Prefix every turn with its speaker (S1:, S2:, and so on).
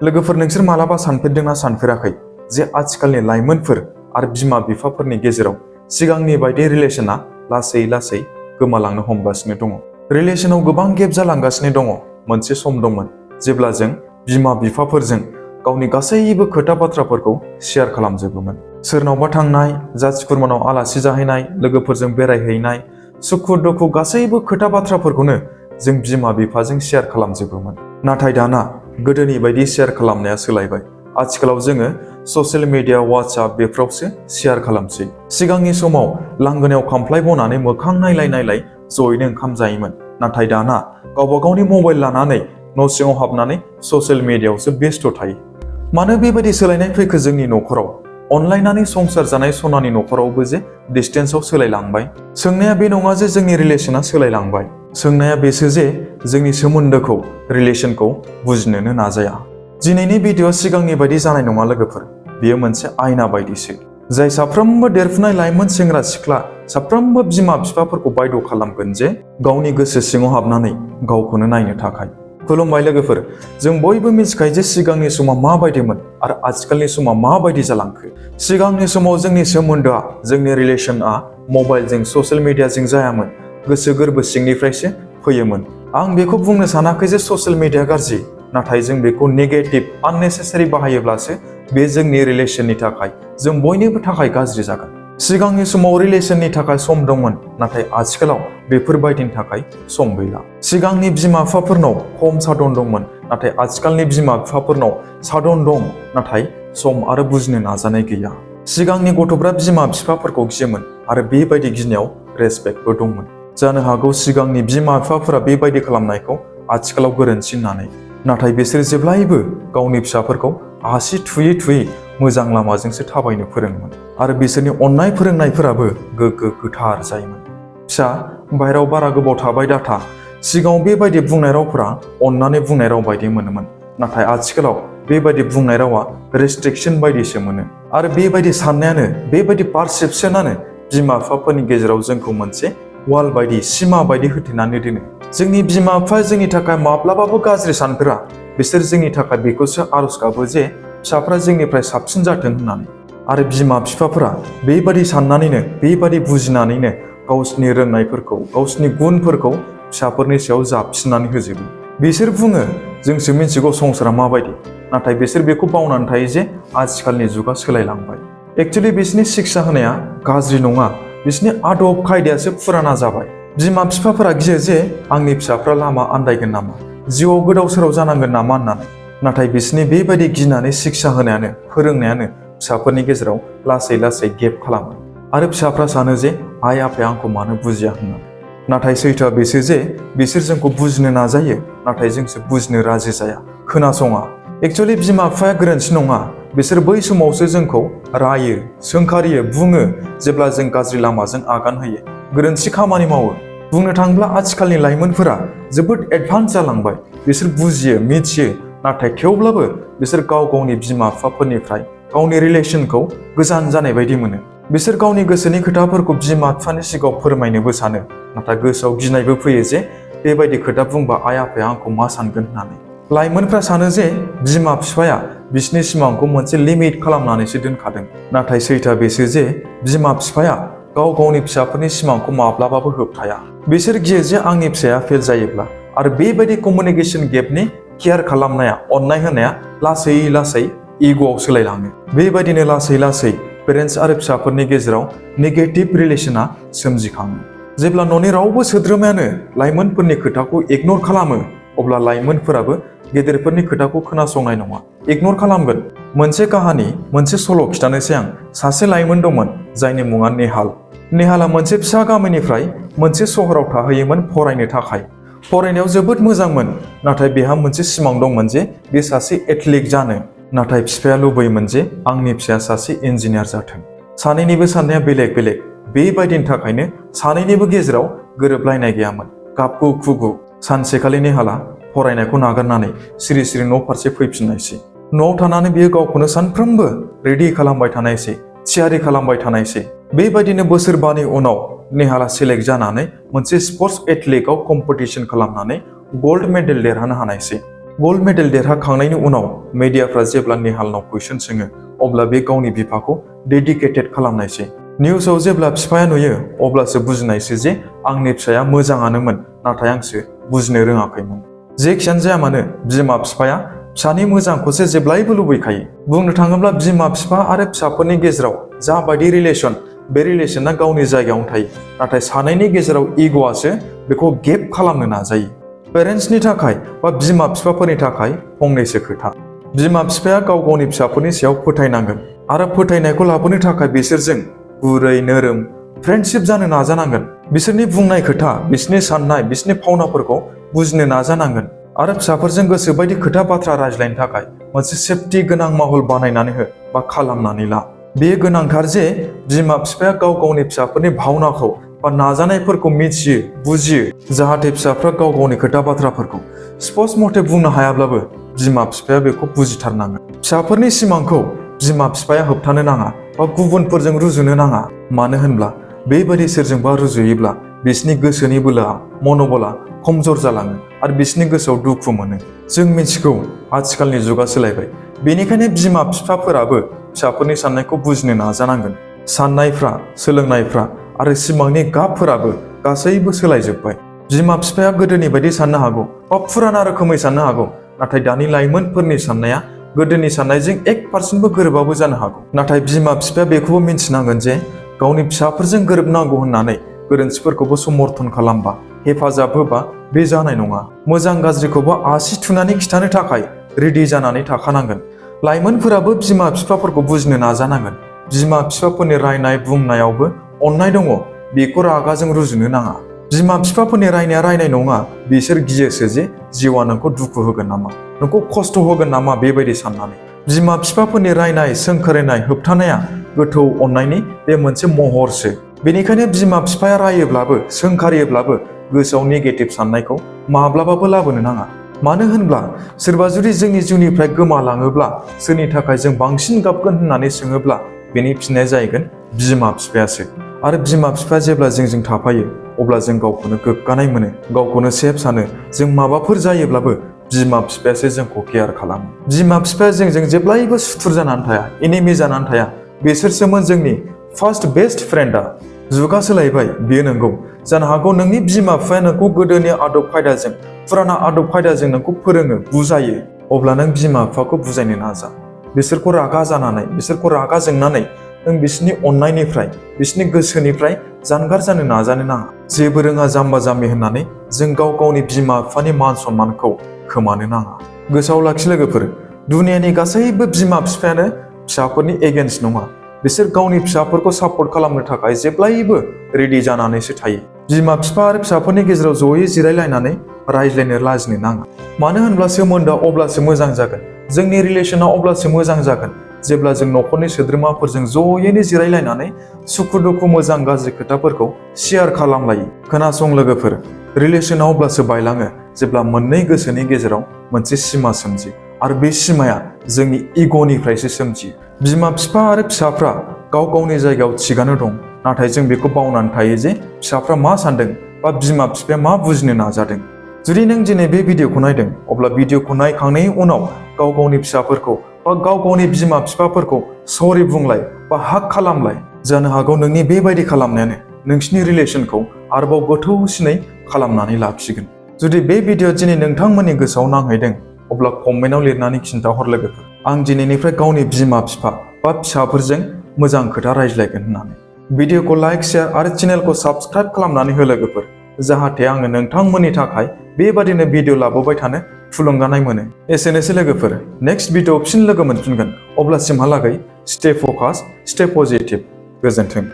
S1: लोगोफोर नोंसोर मालाबा सानफेरदोंना सानफेराखै जे आथिखालनि लाइमोनफोर आरो बिमा बिफाफोरनि गेजेराव सिगांनि बायदि रिलेशना लासै लासै गोमालांनो हमगासिनो दङ। रिलेशनाव गोबां गेप जालांगासिनो दङ। मोनसे सम दंमोन जेब्ला जों बिमा बिफाफोरजों गावनि गासैबो खोथा बाथ्राफोरखौ शेयार खालामजोबोमोन। सोरनावबा थांनाय, जाथि खुरमानाव आलासि जाहैनाय, लोगोफोरजों बेरायहैनाय, सुखु दुखु गासैबो खोथा बाथ्राफोरखौनो जों बिमा बिफाजों शेयार खालामजोबोमोन। नाथाय दाना गोदोनि बायदि शेयार खालामनाया सोलायबाय। आथिखालाव जोङो ससियेल मिडिया, वाट्सएप बेफोरावसो शेयार खालामसै। सिगांनि समाव लांगोनायाव खामफ्लाय बनानै मोखां नायलाय नायलाय जयैनो ओंखाम जायोमोन। नाथाय दाना गावबा गावनि मबाइल लानानै न' सिङाव हाबनानै ससियेल मिडियायावसो बेस्थ' थायो। मानो बेबायदि सोलायनाय फैखो जोंनि न'खराव? अनलायनानै संसार जानाय सनानि न'खरावबो जे डिस्टेन्सआव सोलायलांबाय। सोंनाया बे नङा जे जोंनि रिलेशना सोलायलांबाय, सोंनाया बेसो जे जोंनि सोमोन्दोखौ, रिलेशनखौ बुजिनोनो नाजाया। दिनैनि भिडिअ'आ सिगांनि बायदि जानाय नङा लोगोफोर। बेयो मोनसे आयना बायदिसो, जाय साफ्रोमबो देरफुनाय लाइमोन सेंग्रा सिख्ला, साफ्रोमबो बिमा बिफाफोरखौ बायद' खालामगोन जे गावनि गोसो सिङाव हाबनानै गावखौनो नायनो थाखाय। खुलुमबाय लोगोफोर, जों बयबो मिथिखायो जे सिगांनि समा माबायदिमोन आरो आथिखालनि समा माबायदि जालांखो। सिगांनि समाव जोंनि सोमोन्दोआ, जोंनि रिलेशनआ मबाइलजों, ससियेल मिडियाजों जायामोन, गोसो गोरबो सिंनिफ्रायसो फैयोमोन। आं बेखौ बुंनो सानाखै जे ससियेल मिडिया गाज्रि, नाथाय जों बेखौ नेगेटिभ, आननेसेसारि बाहायोब्लासो बे जोंनि रिलेशननि थाखाय, जों बयनिबो थाखाय गाज्रि जागोन। सिगांनि समाव रिलेशननि थाखाय सम दंमोन, नाथाय आथिखालाव बेफोरबायदिनि थाखाय सम गैला। सिगांनि बिमा बिफाफोरनाव खम साधन दंमोन, नाथाय आथिखालनि बिमा बिफाफोरनाव साधन दं, नाथाय सम आरो बुजिनो नाजानाय गैया। सिगांनि गथ'फ्रा बिमा बिफाफोरखौ गियोमोन आरो बेबायदि गिनायाव रेसपेक्टबो दंमोन। जानो हागौ सिगांनि बिमा बिफाफोरा बेबायदि खालामनायखौ आथिखालाव गोरोन्थि होननानै, नाथाय बिसोर जेब्लायबो गावनि फिसाफोरखौ आसि थुयै थुयै मोजां लामाजोंसो थाबायनो फोरोङोमोन आरो बिसोरनि अननाय फोरोंनायफोराबो गोग्गो गोथार जायोमोन। फिसा, बाहेरायाव बारा गोबाव थाबाय दाथा। सिगाङाव बेबायदि बुंनाय रावफोरा अननानै बुंनाय राव बायदि मोनोमोन, नाथाय आथिखालाव बेबायदि बुंनाय रावा रेस्ट्रिक्सन बायदिसो मोनो। आरो बेबायदि साननायानो, बेबायदि पारसेपसनानो बिमा बिफाफोरनि गेजेराव जोंखौ मोनसे वाल बायदि, सिमा बायदि होथेनानै दोनो। जोंनि बिमा बिफाया जोंनि थाखाय माब्लाबाबो गाज्रि सानफेरा। बिसोर जोंनि थाखाय बेखौसो आरज गाबो जे फिसाफ्रा जोंनिफ्राय साबसिन जाथों होननानै। आरो बिमा बिफाफोरा बेबायदि साननानैनो, बेबायदि बुजिनानैनो गावसिनि रोंनायफोरखौ, गावसिनि गुनफोरखौ फिसाफोरनि सायाव जाबसिननानै होजोबो। बिसोर बुङो जोंसो मिथिगौ संसारा माबायदि, नाथाय बिसोर बेखौ बावनानै थायो जे आथिखालनि जुगा सोलायलांबाय। एक्चुअलि बिसोरनि शिक्षा होनाया गाज्रि नङा, बिसोरनि आदब खायदायासो फुराना जाबाय। बिमा बिफाफोरा गियो जे आंनि फिसाफ्रा लामा आन्दायगोन नामा, जिउआव गोदाव सोराव जानांगोन नामा होननानै। नाथाय बिसोरनि बेबायदि गिनानै शिक्षा होनायानो, फोरोंनायानो फिसाफोरनि गेजेराव लासै लासै गेप खालामो। आरो फिसाफ्रा सानो जे आइ आफाया आंखौ मानो बुजिया होननानै। नाथाय सैथोआ बेसो जे बिसोर जोंखौ बुजिनो नाजायो, नाथाय जोंसो बुजिनो राजि जाया, खोनासङा। एक्चुअलि बिमा बिफाया गोरोन्थि नङा, बिसोर बै समावसो जोंखौ रायो, सोंखारियो, बुङो जेब्ला जों गाज्रि लामाजों आगान होयो, गोरोन्थि खामानि मावो। बुंनो थाङोब्ला आथिखालनि लाइमोनफोरा जोबोद एडभान्स जालांबाय। बिसोर बुजियो, मिथियो, नाथाय थेवब्लाबो बिसोर गाव गावनि बिमा बिफाफोरनिफ्राय गावनि रिलेशनखौ गोजान जानाय बायदि मोनो। बिसोर गावनि गोसोनि खोथाफोरखौ बिमा बिफानि सिगाङाव फोरमायनोबो सानो, नाथाय गोसोआव गिनायबो फैयो जे बेबायदि खोथा बुंबा आइ आफाया आंखौ मा सानगोन होननानै। लाइमोनफ्रा सानो जे बिमा बिफाया बिसोरनि सिमांखौ मोनसे लिमिट खालामनानैसो दोनखादों, नाथाय सैथोआ बेसो जे बिमा बिफाया गाव गावनि फिसाफोरनि सिमांखौ माब्लाबाबो होबथाया। बिसोर गियो जे आंनि फिसाया फेल जायोब्ला, आरो बेबायदि कमिउनिकेशन गेपनि केयार खालामनाया, अननाय होनाया लासै लासै इग'आव सोलायलाङो। बेबायदिनो लासै लासै पेरेन्टस आरो फिसाफोरनि गेजेराव नेगेटिभ रिलेशना सोमजिखाङो। जेब्ला न'नि रावबो सोद्रोमायानो लाइमोनफोरनि खोथाखौ इगनर खालामो, अब्ला लाइमोनफोराबो गेदेरफोरनि खोथाखौ खोनासंनाय नङा, इगनर खालामगोन। मोनसे काहानि, मोनसे सल' खिथानोसै आं। सासे लाइमोन दंमोन जायनि मुङा नेहाल। नेहाला मोनसे फिसा गामिनिफ्राय मोनसे सहराव थाहैयोमोन फरायनो थाखाय। फरायनायाव जोबोद मोजांमोन, नाथाय बेहा मोनसे सिमां दंमोन जे बे सासे एथलीट जानो। नाथाय बिफाया लुबैयोमोन जे आंनि फिसाया सासे इन्जिनियार जाथों। सानैनिबो साननाया बेलेग बेलेग। बेबायदिनि थाखायनो सानैनिबो गेजेराव गोरोबलायनाय गैयामोन, गाबगु खुगु। सानसेखालि नेहाला फरायनायखौ नागारनानै सिरि सिरि न' फारसे फैफिननायसै। न'आव थानानै बियो गावखौनो सानफ्रोमबो रेडि खालामबाय थानायसै, थियारि खालामबाय थानायसै। बेबायदिनो बोसोरबानि उनाव नेहाला सेलेक्ट जानानै मोनसे स्पर्ट्स एथलेटिकआव कम्पिटिशन खालामनानै गल्ड मेडेल देरहानो हानायसै। गल्ड मेडेल देरहाखांनायनि उनाव मेडियाफ्रा जेब्ला निहालनाव कुइसन सोङो अब्ला बे गावनि बिफाखौ डेडिकेटेड खालामनायसै। निउसाव जेब्ला बिफाया नुयो अब्लासो बुजिनायसै जे आंनि फिसाया मोजाङानोमोन नाथाय आंसो बुजिनो रोङाखैमोन। जेखियानो जाया मानो बिमा बिफाया फिसानि मोजांखौसो जेब्लायबो लुबैखायो। बुंनो थाङोब्ला बिमा बिफा आरो फिसाफोरनि गेजेराव जाबायदि रिलेसन बे रिलेसना गावनि जायगायावनो थायो नाथाय सानैनि गेजेराव इग'आसो बेखौ गेप खालामनो नाजायो। पेरेन्ट्सनि थाखाय बा बिमा बिफाफोरनि थाखाय फंनैसो खोथा। बिमा बिफाया गाव गावनि फिसाफोरनि सायाव फोथायनांगोन आरो फोथायनायखौ लाबोनो थाखाय बिसोरजों गुरै नोरोम फ्रेन्डशिप जानो नाजानांगोन। बिसोरनि बुंनाय खोथा बिसोरनि साननाय बिसोरनि भावनाफोरखौ बुजिनो नाजानांगोन आरो फिसाफोरजों गोसोबायदि खोथा बाथ्रा रायज्लायनो थाखाय मोनसे सेफटि गोनां माहौल बानायनानै हो बा खालामनानै ला। बेयो गोनांथार जे बिमा बिफाया गाव गावनि फिसाफोरनि भावनाखौ बा नाजानायफोरखौ मिथियो बुजियो जाहाथे फिसाफ्रा गाव गावनि खोथा बाथ्राफोरखौ स्पष्ट मथे बुंनो हायाब्लाबो बिमा बिफाया बेखौ बुजिथारनांगोन। फिसाफोरनि सिमांखौ बिमा बिफाया होबथानो नाङा बा गुबुनफोरजों रुजुनो नाङा। मानो होनब्ला बेबायदि सोरजोंबा रुजुयोब्ला बिसोरनि गोसोनि बोलोआ मन'बला खमजोर जालाङो आरो बिसोरनि गोसोआव दुखु मोनो। जों मिथिगौ आथिखालनि जुगा सोलायबाय, बेनिखायनो बिमा बिफाफोराबो फिसाफोरनि साननायखौ बुजिनो नाजानांगोन। साननायफ्रा सोलोंनायफ्रा आरो सिमांनि गाबफोराबो गासैबो सोलायजोब्बाय। बिमा बिफाया गोदोनि बायदि साननो हागौ बा फुराना रोखोमै साननो हागौ नाथाय दानि लाइमोनफोरनि साननाया गोदोनि साननायजों 1% गोरोबाबो जानो हागौ। नाथाय बिमा बिफाया बेखौबो मिथिनांगोन जे गावनि फिसाफोरजों गोरोबनांगौ होननानै गोरोन्थिफोरखौबो समर्थन खालामबा हेफाजाब होबा बे जानाय नङा। मोजां गाज्रिखौबो आसि थुनानै खिथानो थाखाय रेडि जानानै थाखानांगोन। लाइमोनफोराबो बिमा बिफाफोरखौ बुजिनो नाजानांगोन। बिमा बिफाफोरनि रायनाय बुंनायावबो अननाय दङ, बेखौ रागाजों रुजुनो नाङा। बिमा बिफाफोरनि रायनाया रायनाय नङा, बिसोर गियोसो जे जिउआ नोंखौ दुखु होगोन नामा, नोंखौ खस्थ' होगोन नामा बेबायदि साननानै। बिमा बिफाफोरनि रायनाय सोंखारिनाय होबथानाया गोथौ अननायनि बे मोनसे महरसो। बेनिखायनो बिमा बिफाया रायोब्लाबो सोंखारियोब्लाबो गोसोआव नेगेटिभ साननायखौ माब्लाबाबो लाबोनो नाङा। मानो होनब्ला सोरबा जुदि जोंनि जिउनिफ्राय गोमालाङोब्ला सोरनि थाखाय जों बांसिन गाबगोन होननानै सोङोब्ला बेनि फिननाया जाहैगोन बिमा बिफायासो। आरो बिमा बिफाया जेब्ला जोंजों थाफायो अब्ला जों गावखौनो गोग्गानाय मोनो, गावखौनो सेफ सानो। जों माबाफोर जायोब्लाबो बिमा बिफायासो जोंखौ केयार खालामो। बिमा बिफाया जोंजों जेब्लायबो सुथुर जानानै थाया, एनिमि जानानै थाया, बिसोरसोमोन जोंनि फार्स्ट बेस्ट फ्रेन्डआ। जुगा सोलायबाय बेयो नंगौ, जानो हागौ नोंनि बिमा बिफाया नोंखौ गोदोनि आदब खायदाजों फुराना आदब खायदाजों नोंखौ फोरोङो बुजायो, अब्ला नों बिमा बिफाखौ बुजायनो नाजा। बिसोरखौ रागा जानानै बिसोरखौ रागा जोंनानै नों बिसोरनि अननायनिफ्राय बिसोरनि गोसोनिफ्राय जानगार जानो नाजानो नाङा। जेबो रोङा जाम्बा जाम्बि होननानै जों गाव गावनि बिमा बिफानि मान सन्मानखौ खोमानो नाङा। गोसोआव लाखि लोगोफोर, दुनियानि गासैबो बिमा बिफायानो फिसाफोरनि एगेन्स्ट नङा। बिसोर गावनि फिसाफोरखौ सापर्ट खालामनो थाखाय जेब्लायबो रेडि जानानैसो थायो। बिमा बिफा आरो फिसाफोरनि गेजेराव जयै जिरायलायनानै रायज्लायनो लाजिनो नाङा। मानो होनब्ला सोमोन्दोआ अब्लासो मोजां जागोन, जोंनि रिलेसना अब्लासो मोजां जागोन जेब्ला जों न'खरनि सोद्रोमाफोरजों ज'यैनो जिरायलायनानै सुखु दुखु मोजां गाज्रि खोथाफोरखौ शेयार खालामलायो। खोनासं लोगोफोर, रिलेसना अब्लासो बायलाङो जेब्ला मोननै गोसोनि गेजेराव मोनसे सिमा सोमजियो आरो बे सिमाया जोंनि इग'निफ्रायसो सोमजियो। बिमा बिफा आरो फिसाफ्रा गाव गावनि जायगायाव थिगानो दं, नाथाय जों बेखौ बावनानै थायो जे फिसाफ्रा मा सानदों बा बिमा बिफाया मा बुजिनो नाजादों। जुदि नों दिनै बे भिडिअखौ नायदों अब्ला भिडिअखौ नायखांनायनि उनाव गाव गावनि फिसाफोरखौ बा गाव गावनि बिमा बिफाफोरखौ सरि बुंलाय बा हाग खालामलाय। जानो हागौ नोंनि बेबायदि खालामनायानो नोंसिनि रिलेसनखौ आरोबाव गोथौसिनै खालामनानै लाखिगोन। जुदि बे भिडिअ दिनै नोंथांमोननि गोसोआव नांहैदों अब्ला कमेन्टआव लिरनानै खिन्थाहर लोगोफोर, आं दिनैनिफ्राय गावनि बिमा बिफा बा फिसाफोरजों मोजां खोथा रायज्लायगोन होननानै। भिडिअखौ लाइक शेयार आरो चेनेलखौ साबस्क्राइब खालामनानै हो लोगोफोर, जाहाथे आङो नोंथांमोननि थाखाय बेबादिनो भिडिअ लाबोबाय थानो थुलुंगानाय मोनो। एसेनोसै लोगोफोर, नेक्स्ट भिडिअआव फिन लोगो मोनफिनगोन। अब्लासिमहालागै स्टे फकास, स्टे पजिटिभ। गोजोन्थों।